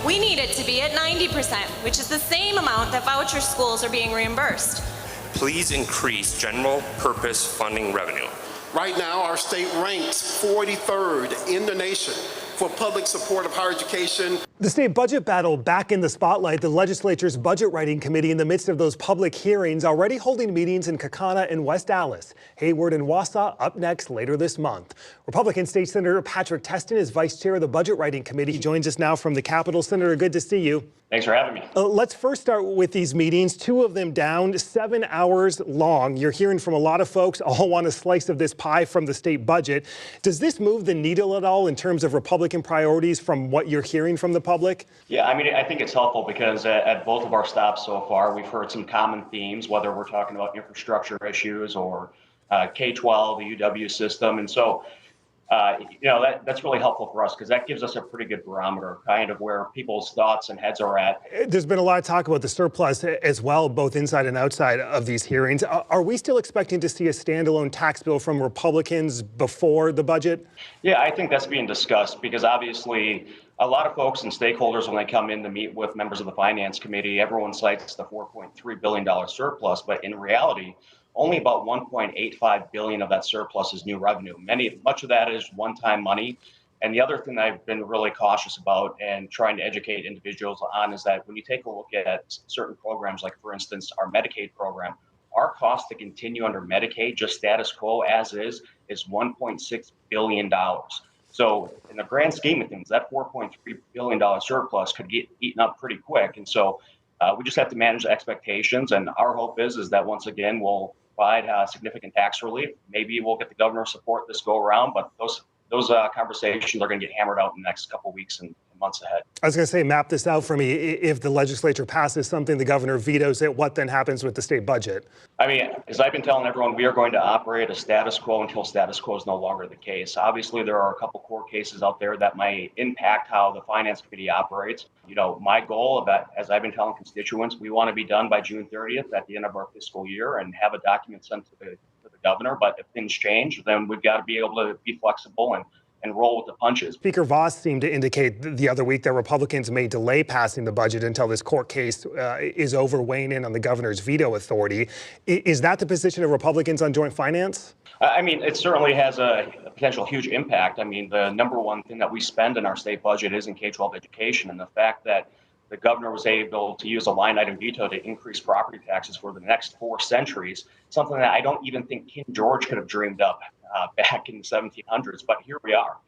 We need it to be at 90%, which is the same amount that voucher schools are being reimbursed. Please increase general purpose funding revenue. Right now, our state ranks 43rd in the nation for public support of higher education. The state budget battle back in the spotlight. The legislature's budget writing committee in the midst of those public hearings, already holding meetings in Kaukauna and West Allis. Hayward and Wausau up next later this month. Republican State Senator Patrick Testin is vice chair of the budget writing committee. He joins us now from the Capitol. Senator, good to see you. Thanks for having me. Let's first start with these meetings, 2 of them down, 7 hours long. You're hearing from a lot of folks, all want a slice of this pie from the state budget. Does this move the needle at all in terms of Republican priorities from what you're hearing from the public? Yeah, I mean, I think it's helpful because at both of our stops so far, we've heard some common themes, whether we're talking about infrastructure issues or K-12, the UW system. And so, that's really helpful for us because that gives us a pretty good barometer, kind of where people's thoughts and heads are at. There's been a lot of talk about the surplus as well, both inside and outside of these hearings. Are we still expecting to see a standalone tax bill from Republicans before the budget? Yeah, I think that's being discussed because obviously a lot of folks and stakeholders, when they come in to meet with members of the Finance Committee, everyone cites the $4.3 billion surplus, but in reality, only about $1.85 billion of that surplus is new revenue. Much of that is one-time money. And the other thing that I've been really cautious about and trying to educate individuals on is that when you take a look at certain programs, like for instance, our Medicaid program, our cost to continue under Medicaid, just status quo as is $1.6 billion. So in the grand scheme of things, that $4.3 billion surplus could get eaten up pretty quick. And so we just have to manage the expectations. And our hope is that once again, we'll provide significant tax relief. Maybe we'll get the governor's support this go around, but those conversations are going to get hammered out in the next couple of weeks and months ahead. I was going to say, map this out for me. If the legislature passes something, the governor vetoes it, what then happens with the state budget? I mean, as I've been telling everyone, we are going to operate a status quo until status quo is no longer the case. Obviously, there are a couple court cases out there that might impact how the Finance Committee operates. My goal of that, as I've been telling constituents, we want to be done by June 30th at the end of our fiscal year and have a document sent to the governor. But if things change, then we've got to be able to be flexible and roll with the punches. Speaker Vos seemed to indicate the other week that Republicans may delay passing the budget until this court case is over, weighing in on the governor's veto authority. Is that the position of Republicans on joint finance? I mean, it certainly has a potential huge impact. I mean, the number one thing that we spend in our state budget is in K-12 education, and the fact that the governor was able to use a line item veto to increase property taxes for the next 4 centuries, something that I don't even think King George could have dreamed up back in the 1700s, but here we are.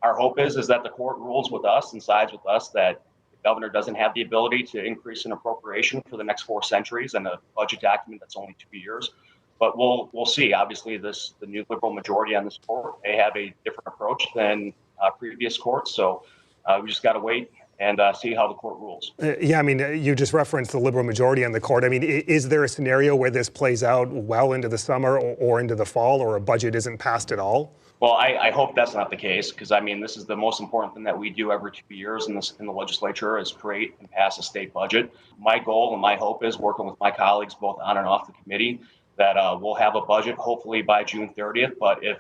Our hope is that the court rules with us and sides with us that the governor doesn't have the ability to increase an appropriation for the next 4 centuries and a budget document that's only 2 years. But we'll see. Obviously, the new liberal majority on this court, they have a different approach than previous courts. So we just got to wait and see how the court rules. Yeah, I mean, you just referenced the liberal majority on the court. I mean, is there a scenario where this plays out well into the summer or into the fall, or a budget isn't passed at all? Well, I hope that's not the case, because I mean, this is the most important thing that we do every 2 years in the legislature is create and pass a state budget. My goal and my hope is working with my colleagues both on and off the committee that we'll have a budget hopefully by June 30th. But if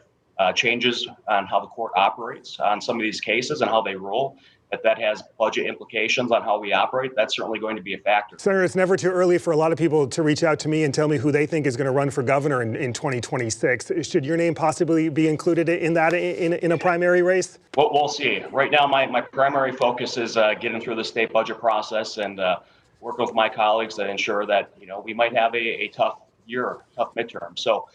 changes on how the court operates on some of these cases and how they rule, if that has budget implications on how we operate, that's certainly going to be a factor. Senator, it's never too early for a lot of people to reach out to me and tell me who they think is going to run for governor in 2026. Should your name possibly be included in that in a primary race? Well, we'll see. Right now, my primary focus is getting through the state budget process and working with my colleagues to ensure that we might have a tough year, tough midterm. So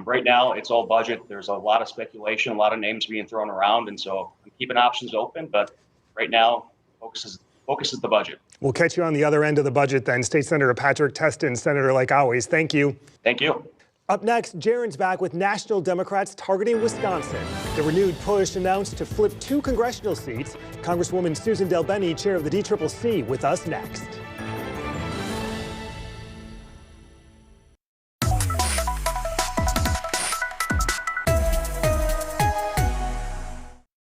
right now, it's all budget. There's a lot of speculation, a lot of names being thrown around, and so I'm keeping options open. But right now, focus is the budget. We'll catch you on the other end of the budget then. State Senator Patrick Testin, Senator, like always. Thank you. Thank you. Up next, Jaron's back with national Democrats targeting Wisconsin. The renewed push announced to flip 2 congressional seats. Congresswoman Susan DelBene, chair of the DCCC, with us next.